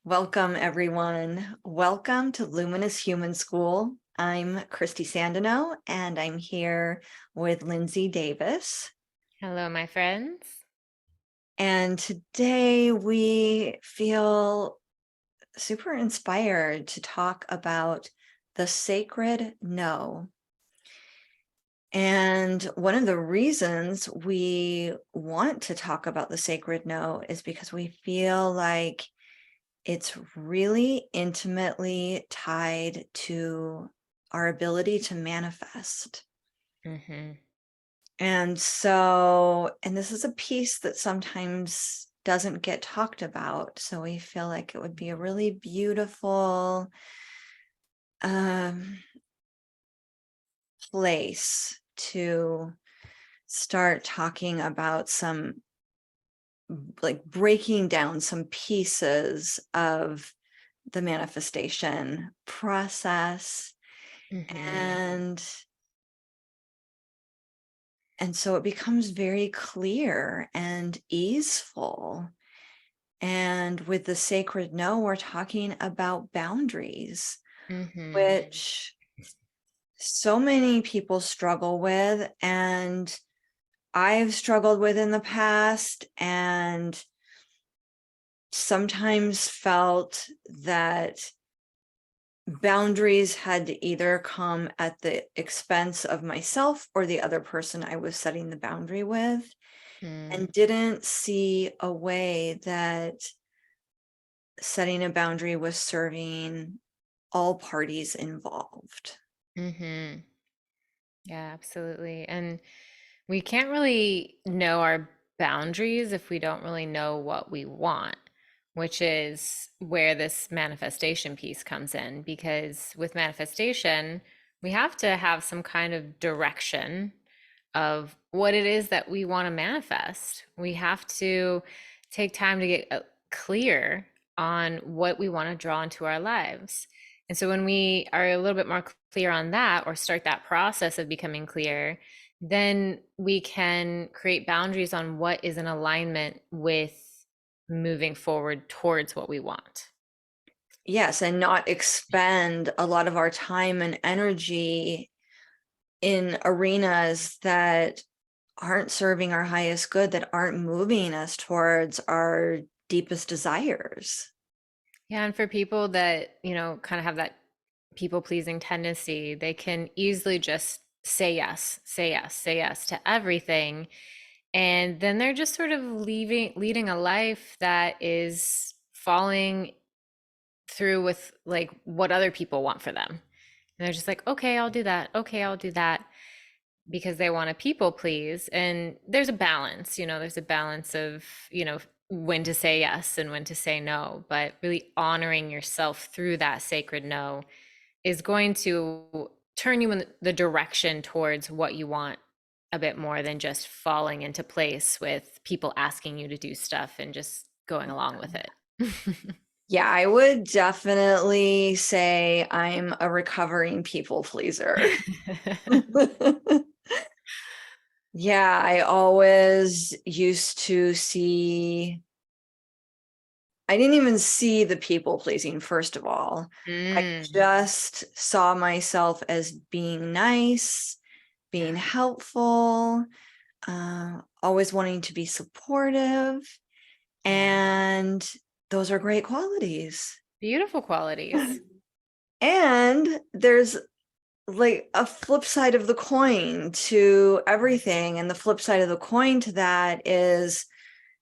Welcome, everyone. Welcome to Luminous Human School. I'm Christy Sandino, and I'm here with Lindsay Davis. Hello, my friends. And today we feel super inspired to talk about the sacred no. And one of the reasons we want to talk about the sacred no is because we feel like it's really intimately tied to our ability to manifest. Mm-hmm. And this is a piece that sometimes doesn't get talked about. So we feel like it would be a really beautiful um, place to start talking about some, like, breaking down some pieces of the manifestation process. Mm-hmm. And and so it becomes very clear and easeful. And with the sacred no, we're talking about boundaries, Mm-hmm. which so many people struggle with, and I've struggled with in the past, and sometimes felt that boundaries had to either come at the expense of myself or the other person I was setting the boundary with, and didn't see a way that setting a boundary was serving all parties involved. Mm-hmm. Yeah, absolutely. And we can't really know our boundaries if we don't really know what we want, which is where this manifestation piece comes in. Because with manifestation, we have to have some kind of direction of what it is that we want to manifest. We have to take time to get clear on what we want to draw into our lives. And so when we are a little bit more clear on that or start that process of becoming clear, then we can create boundaries on what is in alignment with moving forward towards what we want. Yes, and not expend a lot of our time and energy in arenas that aren't serving our highest good, that aren't moving us towards our deepest desires. Yeah, and for people that, kind of have that people pleasing tendency, they can easily just say yes, say yes, say yes to everything. And then they're just sort of leading a life that is falling through with like what other people want for them. And they're just like, okay, I'll do that. Okay, I'll do that because they want to people please. And there's a balance, there's a balance of, when to say yes and when to say no, but really honoring yourself through that sacred no is going to turn you in the direction towards what you want a bit more than just falling into place with people asking you to do stuff and just going along with it. Yeah, I would definitely say I'm a recovering people pleaser. Yeah, I always used to see, I didn't even see the people pleasing, first of all. I Mm, just saw myself as being nice, being helpful, always wanting to be supportive. yeah. And those are great qualities. Beautiful qualities. And there's like a flip side of the coin to everything. And the flip side of the coin to that is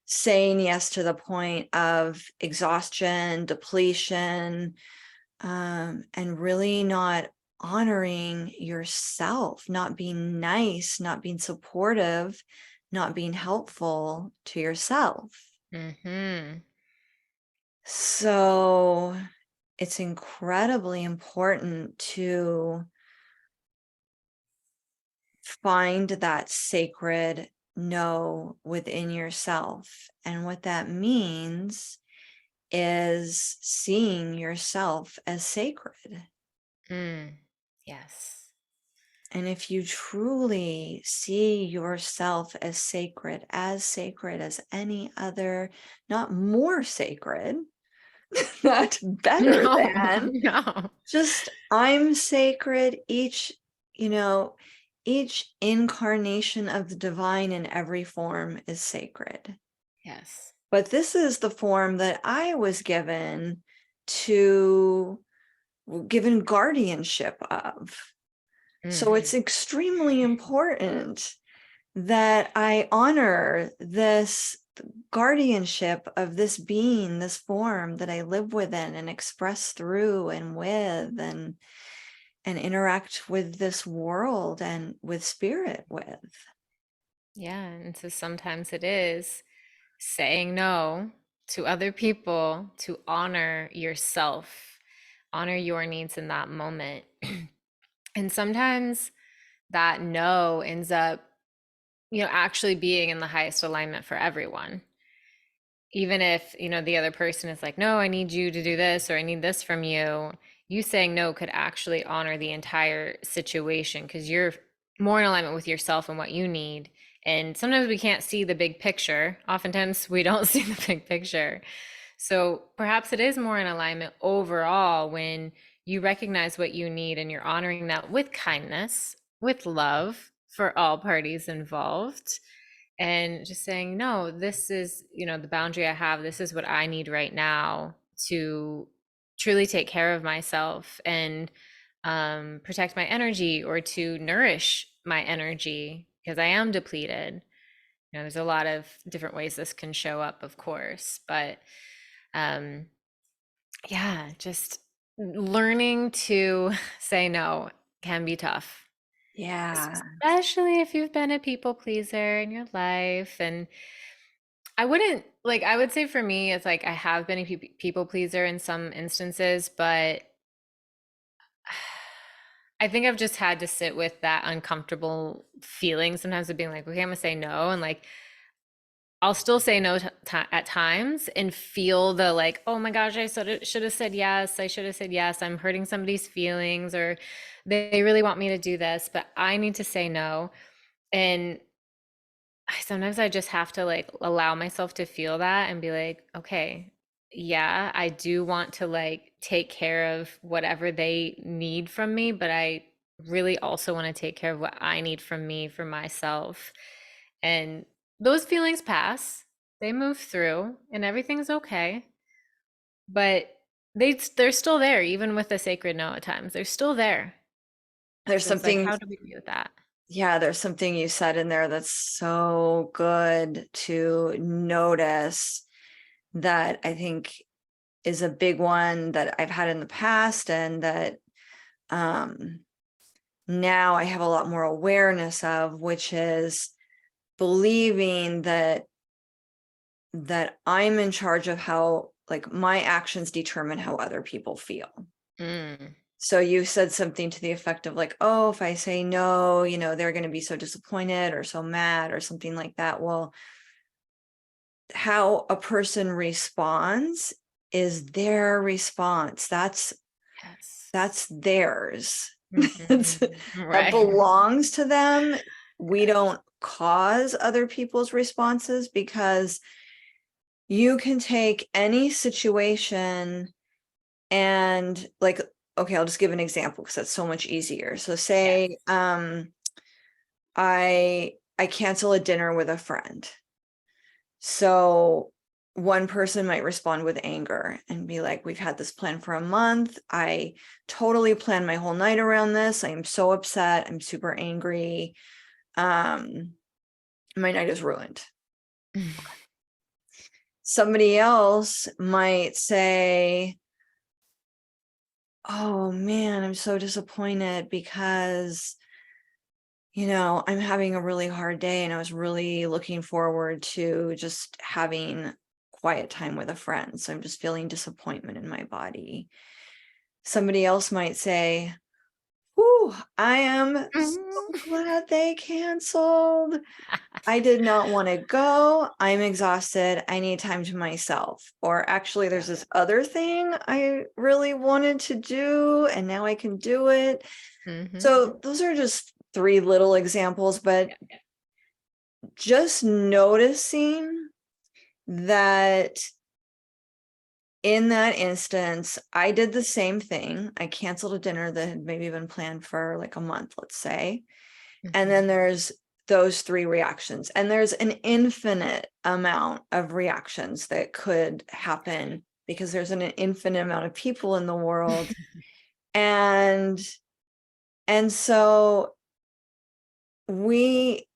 saying yes to the point of exhaustion, depletion, and really not honoring yourself, not being nice, not being supportive, not being helpful to yourself. Mm-hmm. So it's incredibly important to find that sacred no within yourself. And what that means is seeing yourself as sacred. Mm. Yes. And if you truly see yourself as sacred as any other, not more sacred, not better No, than. no. Just I'm sacred. Each incarnation of the divine in every form is sacred. Yes. But this is the form that I was given guardianship of. So Hmm. it's extremely important that I honor this guardianship of this being, this form that I live within and express through and with and interact with this world and with spirit with. Yeah, and so sometimes it is saying no to other people to honor yourself, honor your needs in that moment. And sometimes that no ends up, actually being in the highest alignment for everyone. Even if, the other person is like, no, I need you to do this, or I need this from you, you saying no could actually honor the entire situation because you're more in alignment with yourself and what you need. And sometimes we can't see the big picture. Oftentimes we don't see the big picture. So perhaps it is more in alignment overall when you recognize what you need and you're honoring that with kindness, with love for all parties involved, and just saying, no, this is, the boundary I have. This is what I need right now to truly take care of myself and protect my energy, or to nourish my energy because I am depleted. There's a lot of different ways this can show up, of course, but um, yeah, just learning to say no can be tough, Yeah. especially if you've been a people pleaser in your life. And I wouldn't like, I would say for me, it's like I have been a people pleaser in some instances, but I think I've just had to sit with that uncomfortable feeling sometimes of being like, okay, I'm gonna say no. And like, I'll still say no at times and feel the like, oh my gosh, I should have said yes. I should have said yes. I'm hurting somebody's feelings, or they really want me to do this, but I need to say no. And sometimes I just have to like allow myself to feel that and be like, okay, yeah, I do want to like take care of whatever they need from me, but I really also want to take care of what I need from me for myself. And those feelings pass, they move through, and everything's okay. But they're still there, even with the sacred no at times. They're still there. There's So it's like, something, how do we do with that? yeah, there's something you said in there that's so good to notice that I think is a big one that I've had in the past and that um now I have a lot more awareness of, which is believing that I'm in charge of how, like, my actions determine how other people feel. Mm, So you said something to the effect of like, oh, if I say no, they're going to be so disappointed or so mad or something like that. Well, how a person responds is their response. yes. That's theirs. Mhm. That Right. belongs to them. We don't cause other people's responses because you can take any situation and like, okay, I'll just give an example because that's so much easier. So say Yes. I cancel a dinner with a friend. So one person might respond with anger and be like, we've had this plan for a month. I totally planned my whole night around this. I am so upset. I'm super angry. Um, my night is ruined. Somebody else might say, oh man, I'm so disappointed because, I'm having a really hard day and I was really looking forward to just having quiet time with a friend. So I'm just feeling disappointment in my body. Somebody else might say, whew, I am so Mhm. glad they canceled. I did not want to go. I'm exhausted. I need time to myself. Or actually, there's Yeah. this other thing I really wanted to do, and now I can do it. Mhm. So, those are just three little examples, but Yeah, yeah. just noticing that in that instance, I did the same thing. I canceled a dinner that had maybe been planned for like a month, let's say. And Mhm. then there's those three reactions. And there's an infinite amount of reactions that could happen because there's an infinite amount of people in the world. And so we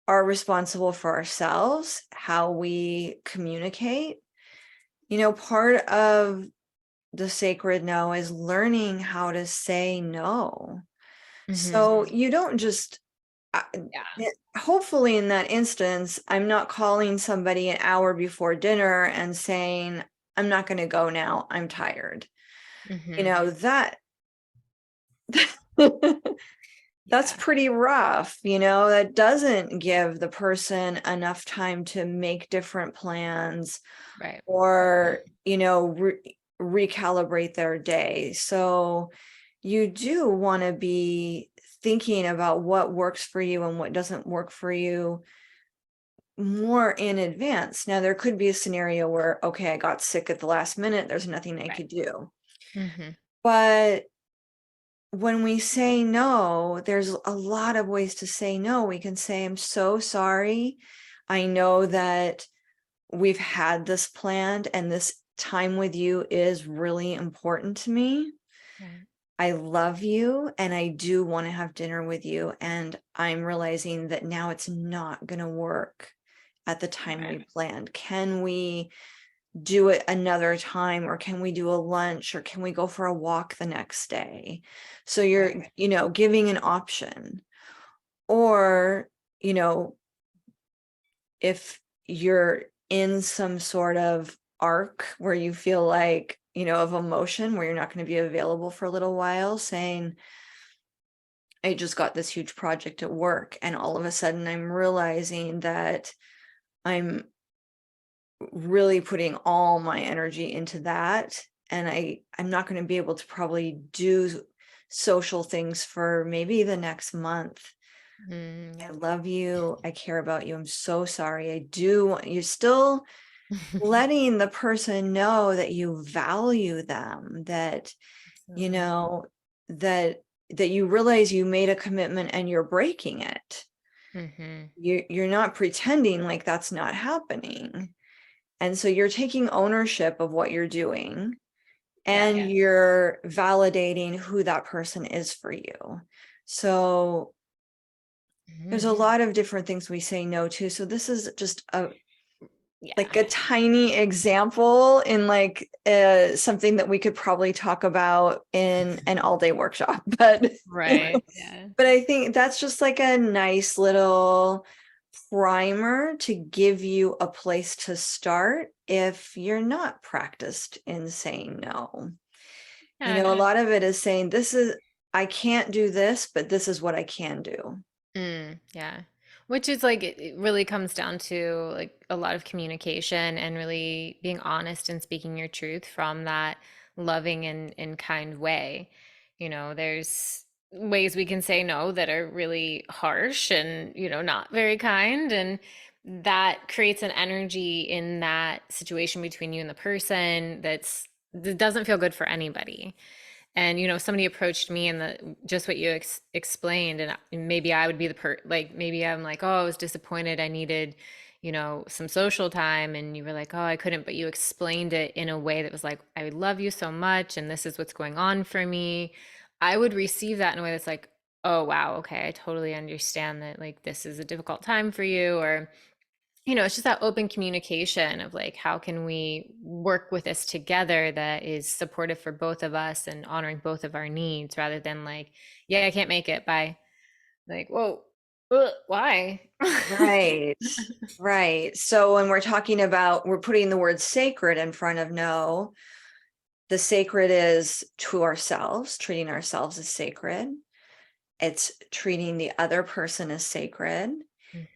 are responsible for ourselves, how we communicate. Part of the sacred no is learning how to say no. Mhm. So you don't just, Yeah. hopefully in that instance, I'm not calling somebody an hour before dinner and saying, I'm not going to go now. I'm tired. Mhm. That that's Yeah. pretty rough. That doesn't give the person enough time to make different plans Right. or, recalibrate their day. So you do want to be thinking about what works for you and what doesn't work for you more in advance. Now, there could be a scenario where, okay, I got sick at the last minute, there's nothing I Right. could do. Mhm. But when we say no, there's a lot of ways to say no. We can say, I'm so sorry. I know that we've had this planned and this time with you is really important to me. Right. I love you and I do want to have dinner with you. And I'm realizing that now it's not going to work at the time Right. we planned. Can we do it another time, or can we do a lunch, or can we go for a walk the next day? So you're, Right. giving an option. Or, you know, if you're in some sort of arc where you feel like, of emotion where you're not going to be available for a little while, saying, I just got this huge project at work and all of a sudden I'm realizing that I'm really putting all my energy into that, and I'm not going to be able to probably do social things for maybe the next month. I Yeah. love you. I care about you. I'm so sorry. I do want you still letting the person know that you value them, that, you Absolutely. know, that you realize you made a commitment and you're breaking it. Mhm. You're not pretending like that's not happening. And so you're taking ownership of what you're doing Yeah. and you're validating who that person is for you. So there's Mhm. a lot of different things we say no to. So this is just Yeah. like a tiny example in like something that we could probably talk about in an all-day workshop. But Right. Yeah. but I think that's just like a nice little primer to give you a place to start if you're not practiced in saying no. Yeah. A lot of it is saying, I can't do this, but this is what I can do. Yeah. Which is like it really comes down to like a lot of communication and really being honest and speaking your truth from that loving and kind way. There's ways we can say no that are really harsh and, not very kind. And that creates an energy in that situation between you and the person that doesn't feel good for anybody. And somebody approached me and just what you explained, and maybe I would be like, maybe I'm like, oh, I was disappointed, I needed some social time, and you were like, oh, I couldn't, but you explained it in a way that was like, I love you so much and this is what's going on for me. I would receive that in a way that's like, oh wow, okay, I totally understand that, like, this is a difficult time for you. Or it's just that open communication of like, how can we work with this together that is supportive for both of us and honoring both of our needs, rather than like, yeah, I can't make it. Bye. Like, whoa, why? Right. Right. So when we're putting the word sacred in front of no, the sacred is to ourselves, treating ourselves as sacred. It's treating the other person as sacred.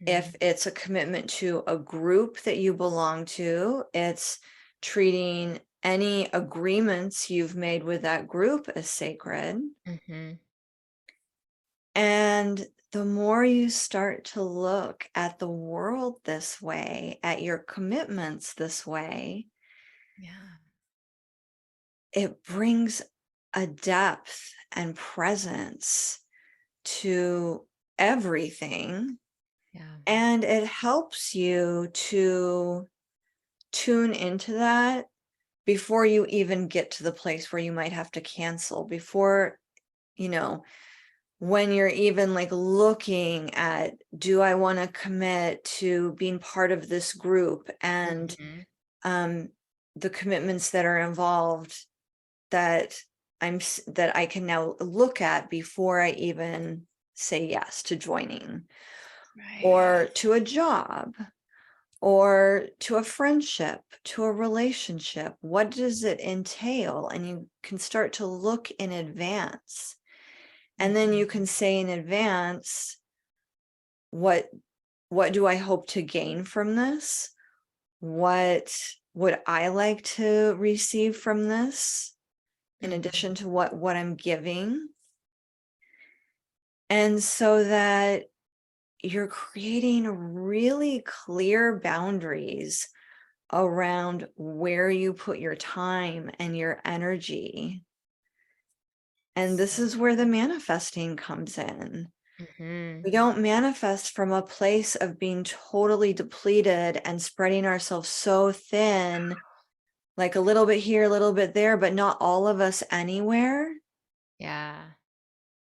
If Mhm. it's a commitment to a group that you belong to, it's treating any agreements you've made with that group as sacred. Mhm. And the more you start to look at the world this way, at your commitments this way, Yeah. it brings a depth and presence to everything. Yeah. And it helps you to tune into that before you even get to the place where you might have to cancel, before, you know, when you're even like looking at, do I want to commit to being part of this group, and Mhm. um the commitments that are involved, that that I can now look at before I even say yes to joining, Right. or to a job, or to a friendship, to a relationship. What does it entail? And you can start to look in advance. And then you Mhm. can say in advance, what what do I hope to gain from this? What would I like to receive from this, in addition Mhm. to what I'm giving? And so that you're creating really clear boundaries around where you put your time and your energy. And this So is where the manifesting comes in. Mhm. We don't manifest from a place of being totally depleted and spreading ourselves so thin, like a little bit here, a little bit there, but not all of us anywhere. Yeah.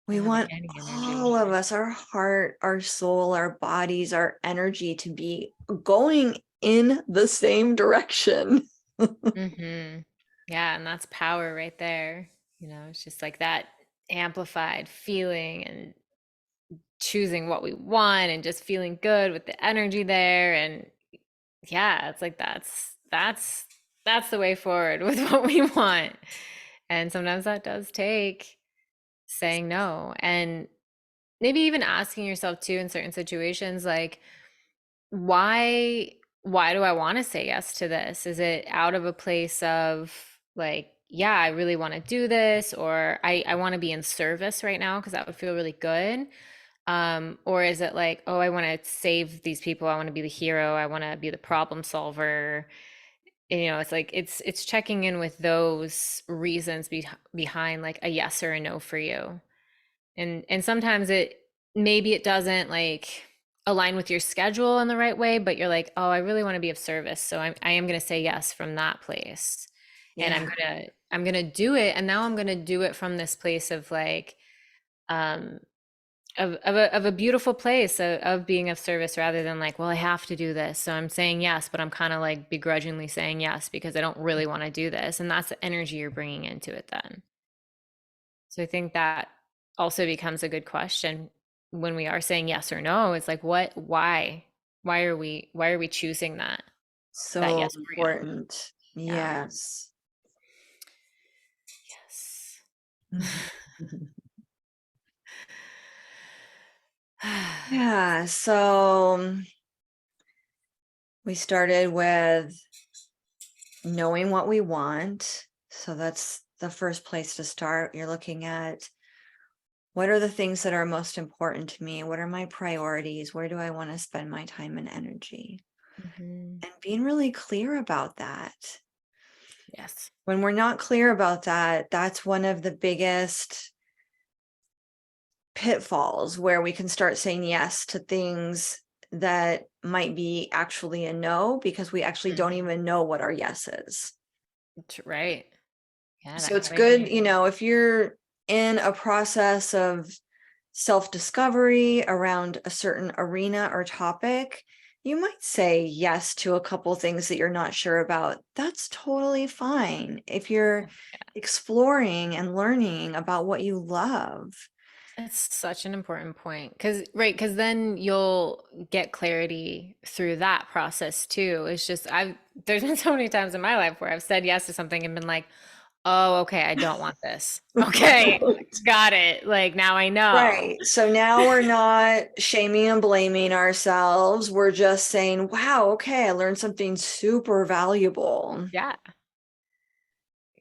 We Not having want any all energy. of us, our heart, our soul, our bodies, our energy, to be going in the same direction. Mhm. Yeah, and that's power right there. It's just like that amplified feeling and choosing what we want and just feeling good with the energy there. And yeah, it's like that's the way forward with what we want. And sometimes that does take saying no, and maybe even asking yourself too in certain situations, like, why why do I want to say yes to this? Is it out of a place of like, yeah, I really want to do this, or I want to be in service right now because that would feel really good? Or is it like, oh, I want to save these people, I want to be the hero, I want to be the problem solver? It's like it's checking in with those reasons behind like a yes or a no for you. And sometimes maybe it doesn't like align with your schedule in the right way, but you're like, oh, I really want to be of service, so I am going to say yes from that place. And i'm Yeah. going to i'm going to do it, and now I'm going to do it from this place of like, um of a beautiful place of being of service, rather than like, well, I have to do this, so I'm saying yes, but I'm kind of like begrudgingly saying yes because I don't really want to do this. And that's the energy you're bringing into it then. So I think that also becomes a good question when we are saying yes or no. It's like, why are we choosing that So yes for you? important. Yeah. Yes. Yes. Yeah. So we started with knowing what we want. So that's the first place to start. You're looking at, what are the things that are most important to me? What are my priorities? Where do I want to spend my time and energy? Mhm. And being really clear about that. Yes. When we're not clear about that, that's one of the biggest pitfalls, where we can start saying yes to things that might be actually a no, because we actually Mm. don't even know what our yes is. Right. Yeah, So that it's clarity. good, if you're in a process of self-discovery around a certain arena or topic, you might say yes to a couple things that you're not sure about. That's totally fine if you're exploring and learning about what you love. It's such an important point, because then you'll get clarity through that process too. It's just there's been so many times in my life where I've said yes to something and been like, oh, okay, I don't want this. Okay, Right. got it. Like now I know. Right. So now we're not shaming and blaming ourselves. We're just saying, wow, okay, I learned something super valuable. Yeah.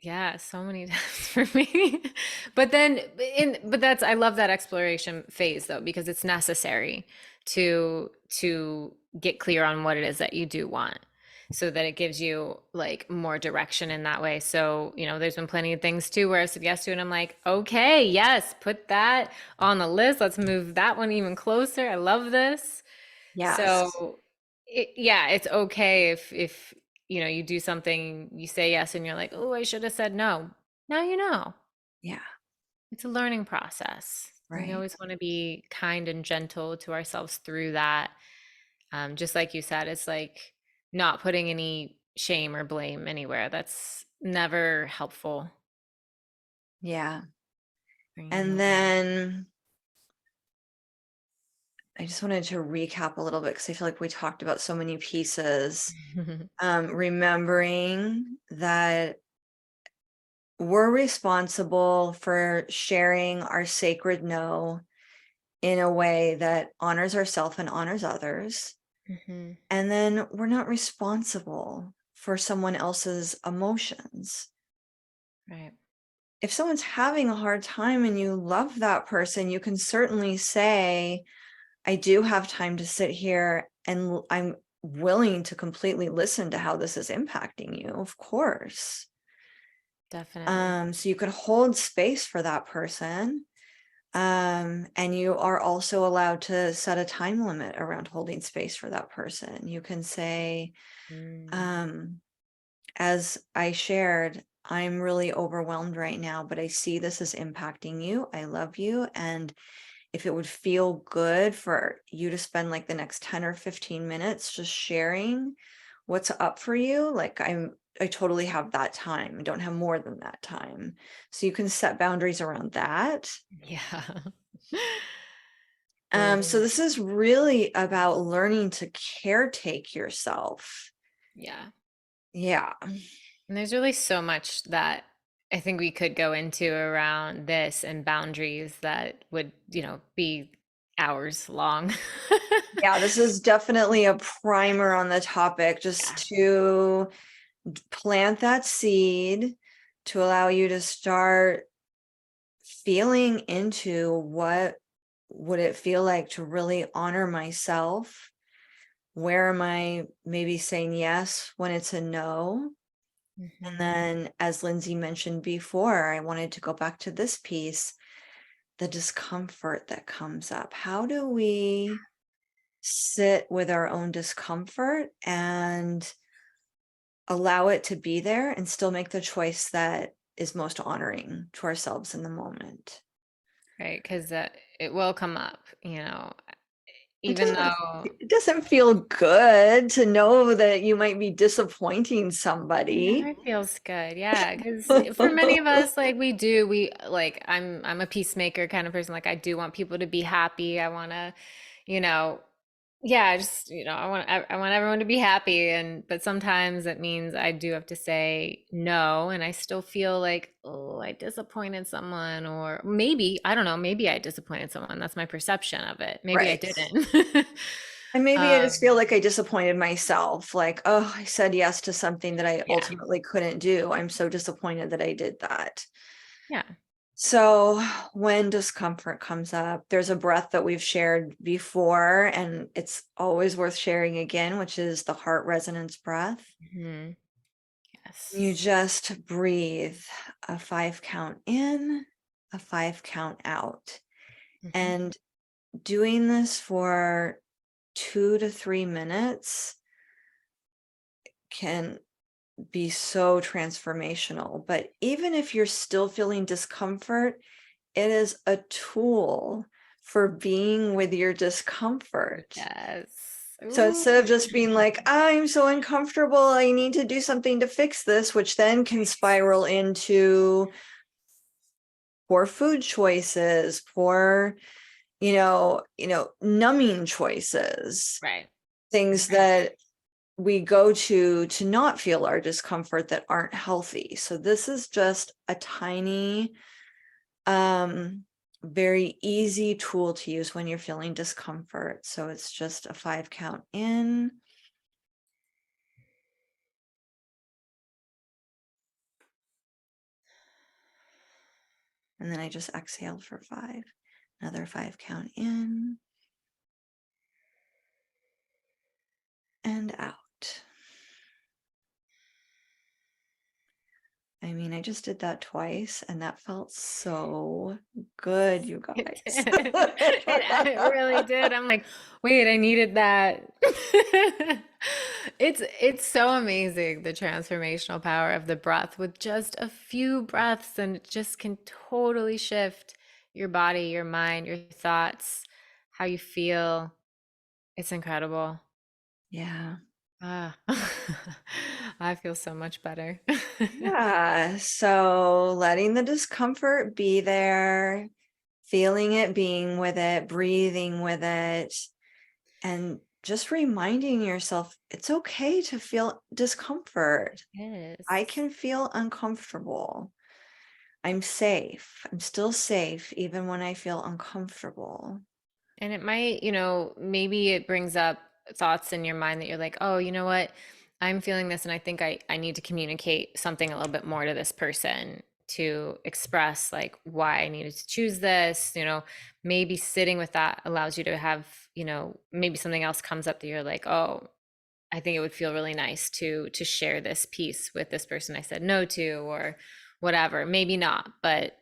Yeah, so many times for me. But then but that's, I love that exploration phase though, because it's necessary to get clear on what it is that you do want. so that it gives you like more direction in that way. So, there's been plenty of things too where I said yes to, and I'm like, okay, yes, put that on the list. Let's move that one even closer. I love this. Yes. So, yeah, it's okay if you do something, you say yes, and you're like, oh, I should have said no. Now you know. Yeah. It's a learning process. And we Right. always want to be kind and gentle to ourselves through that. Just like you said, it's like not putting any shame or blame anywhere. That's never helpful. Yeah. Bringing And awareness. then I just wanted to recap a little bit because I feel like we talked about so many pieces. Remembering that we're responsible for sharing our sacred no in a way that honors ourselves and honors others. Hmm. And then we're not responsible for someone else's emotions. Right. If someone's having a hard time and you love that person, you can certainly say, I do have time to sit here and I'm willing to completely listen to how this is impacting you, of course. Definitely. So you could hold space for that person. And you are also allowed to set a time limit around holding space for that person. You can say, Mm. um, as I shared, I'm really overwhelmed right now, but I see this is impacting you. I love you. And if it would feel good for you to spend like the next 10 or 15 minutes just sharing what's up for you, like I totally have that time. I don't have more than that time. So you can set boundaries around that. Yeah. So Oh, this is really about learning to caretake yourself. yeah. Yeah. And there's really so much that I think we could go into around this and boundaries that would, be hours long. Yeah, this is definitely a primer on the topic, Yeah. just to plant that seed to allow you to start feeling into what would it feel like to really honor myself? Where am I maybe saying yes when it's a no? And Hmm. then, as Lindsay mentioned before, I wanted to go back to this piece, the discomfort that comes up. How do we sit with our own discomfort and allow it to be there and still make the choice that is most honoring to ourselves in the moment? Right. Because it will come up, It even doesn't though. it doesn't feel good to know that you might be disappointing It somebody. never feels good. Yeah, because for many of us, like we like I'm a peacemaker kind of person. Like I do want people to be happy. I want to, you know, yeah, just I want everyone to be happy, and but sometimes it means I do have to say no, and I still feel like, oh, I disappointed someone, or maybe I don't know, maybe I disappointed someone. That's my perception of it. Maybe I Right. didn't. And maybe I just Um, feel like I disappointed myself. Like, oh, I said yes to something that I yeah, ultimately couldn't do. I'm so disappointed that I did that. yeah. So, when discomfort comes up, there's a breath that we've shared before, and it's always worth sharing again, which is the heart resonance breath. Hmm. You Yes. just breathe a 5 count in, a 5 count out. Hmm. And doing this for 2 to 3 minutes can be so transformational. But even if you're still feeling discomfort, it is a tool for being with your discomfort. Yes. So Ooh. instead of just being like, I'm so uncomfortable, I need to do something to fix this, which then can spiral into poor food choices, poor, numbing choices, Right. things that we go to not feel our discomfort that aren't healthy. So this is just a tiny, very easy tool to use when you're feeling discomfort. So it's just a 5 count in, and then I just exhaled for 5. Another 5 count in and out. I mean, I just did that twice and that felt so good, you It guys. did. It really did. I'm like, wait, I needed that. It's so amazing the transformational power of the breath with just a few breaths, and it just can totally shift your body, your mind, your thoughts, how you feel. It's incredible. Yeah. Ah, I feel so much better. Yeah. So letting the discomfort be there, feeling it, being with it, breathing with it, and just reminding yourself it's okay to feel discomfort. I Yes. can feel uncomfortable. I'm safe. I'm still safe even when I feel uncomfortable. And it might, maybe it brings up thoughts in your mind that you're like, oh, you know what? I'm feeling this and I think I need to communicate something a little bit more to this person to express like why I needed to choose this. Maybe sitting with that allows you to have, maybe something else comes up that you're like, oh, I think it would feel really nice to share this piece with this person I said no to, or whatever. Maybe not, but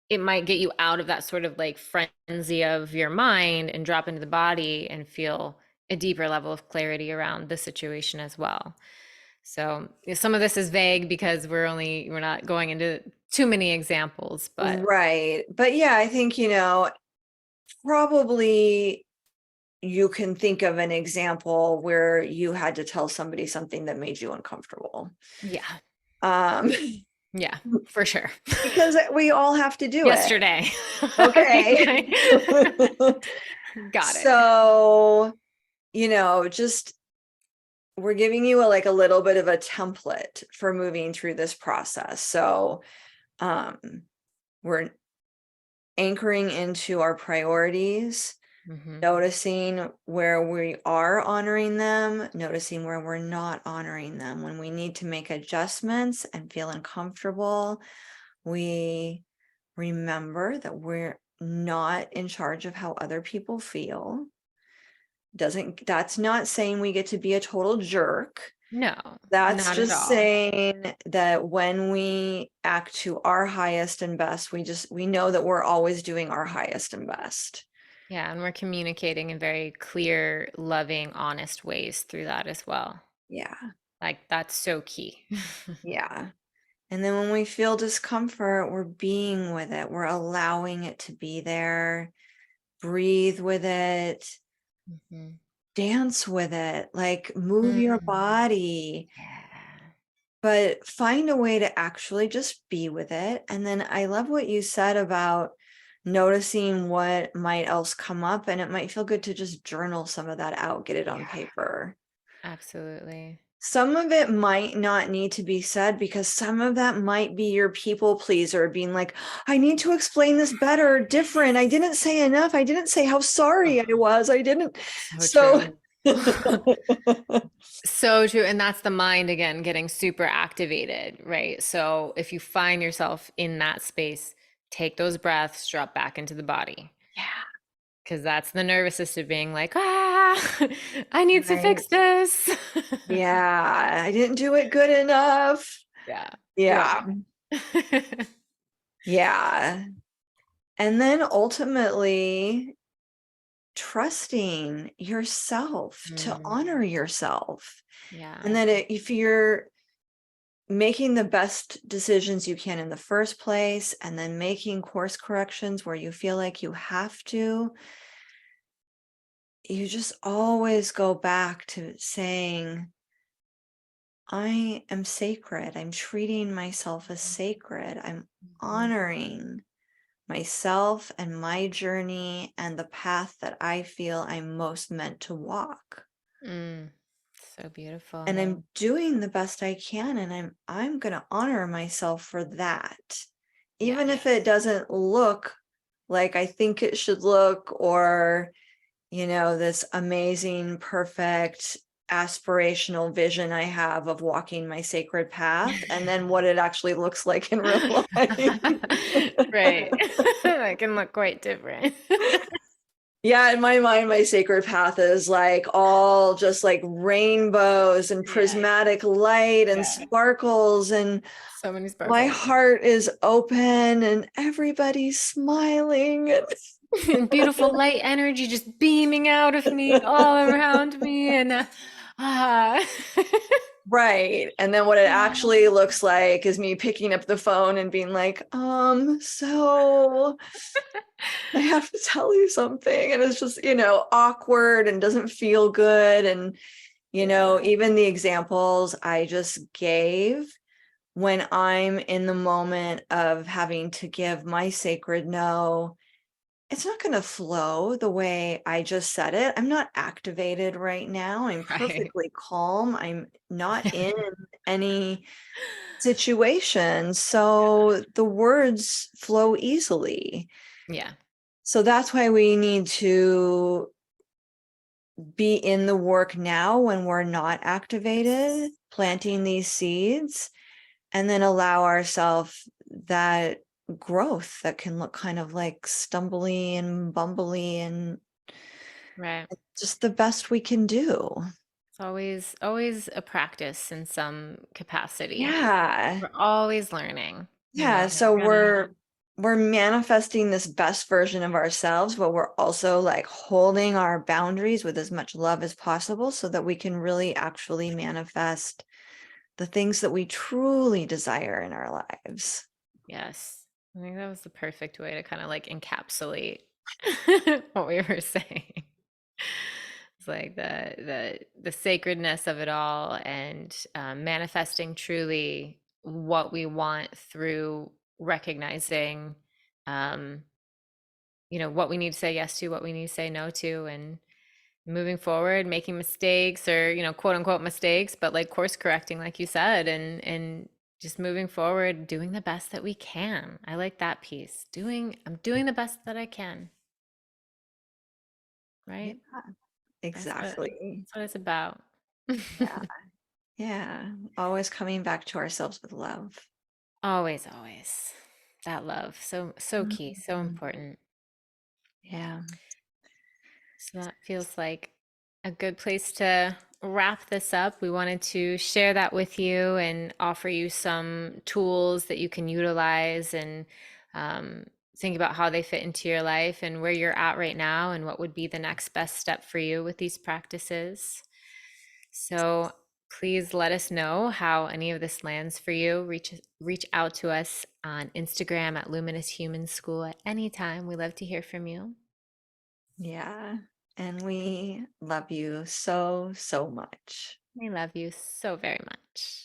it might get you out of that sort of like frenzy of your mind and drop into the body and feel a deeper level of clarity around the situation as well. So some of this is vague because we're not going into too many examples, but Right. But yeah, I think, probably you can think of an example where you had to tell somebody something that made you uncomfortable. yeah, Um, yeah, for sure. because we all have to do it. Yesterday. Okay. Got it. So, just we're giving you like a little bit of a template for moving through this process. So, um, we're anchoring into our priorities, Hmm. noticing where we are honoring them, noticing where we're not honoring them. When we need to make adjustments and feel uncomfortable, we remember that we're not in charge of how other people feel. That's not saying we get to be a total jerk. No, That's not at just all. saying that when we act to our highest and best, we know that we're always doing our highest and best. Yeah, and we're communicating in very clear, loving, honest ways through that as well. Yeah. Like that's so key. Yeah. And then when we feel discomfort, we're being with it. We're allowing it to be there. Breathe with it. Mhm. Dance with it. Like move your Mm, body, yeah. but find a way to actually just be with it. And then I love what you said about noticing what might else come up. And it might feel good to just journal some of that out, get it on Yeah, paper. absolutely. Some of it might not need to be said because some of that might be your people pleaser being like, I need to explain this better, different. I didn't say enough. I didn't say how sorry I Oh, was. I didn't. so So, true. So true. And that's the mind again getting super activated, right? So if you find yourself in that space, take those breaths, drop back into the body. yeah, Because that's the nervous system being like, ah, I need to right. fix this. Yeah, I didn't do it good enough. Yeah. Yeah, Yeah. yeah. And then ultimately, trusting yourself to Mm, honor yourself. And yeah. that if you're making the best decisions you can in the first place and then making course corrections where you feel like you have to, you just always go back to saying, I am sacred. I'm treating myself as sacred. I'm Mhm. honoring myself and my journey and the path that I feel I'm most meant to walk. Mm, so beautiful. And I'm doing the best I can, and I'm going to honor myself for that. Even if it Yes. doesn't look like I think it should look, or this amazing, perfect, aspirational vision I have of walking my sacred path, and then what it actually looks like in real life. Right. That can look quite different. Yeah, in my mind, my sacred path is like all just like rainbows and Yeah, prismatic light and yeah. sparkles, and So many my sparkles. heart is open and everybody's smiling. Beautiful light energy just beaming out of me, all around me, and ah. Right. And then what it actually looks like is me picking up the phone and being like, so I have to tell you something. And it's just, awkward and doesn't feel good. And, Yeah, even the examples I just gave when I'm in the moment of having to give my sacred no, it's not going to flow the way I just said it. I'm not activated right now. I'm right. perfectly calm. I'm not in any situation. So the words flow easily. Yeah, So that's why we need to be in the work now when we're not activated, planting these seeds, and then allow ourselves that growth that can look kind of like stumbly and bumbly and right. just the best we can do. It's always a practice in some capacity. Yeah. We're always learning, Yeah. so So we gotta, we're manifesting this best version of ourselves, but we're also like holding our boundaries with as much love as possible so that we can really actually manifest the things that we truly desire in our lives. yes. I think that was the perfect way to kind of like encapsulate what we were saying. It's like the sacredness of it all, and manifesting truly what we want through recognizing, um, what we need to say yes to, what we need to say no to, and moving forward, making mistakes, or quote unquote mistakes, but like course correcting, like you said, and just moving forward, doing the best that we can. I like that piece. I'm doing the best that I can, Yeah, right? That's what exactly. that's what it's about. Yeah. Yeah. Always coming back to ourselves with love. Always, always. That love. So so key, so Mhm. important. Yeah. So that feels like a good place to wrap this up. We wanted to share that with you and offer you some tools that you can utilize, and think about how they fit into your life and where you're at right now and what would be the next best step for you with these practices. So please let us know how any of this lands for you. Reach out to us on Instagram at Luminous Human School at any time. We love to hear from you. Yeah. And we love you so, so much. We love you so very much.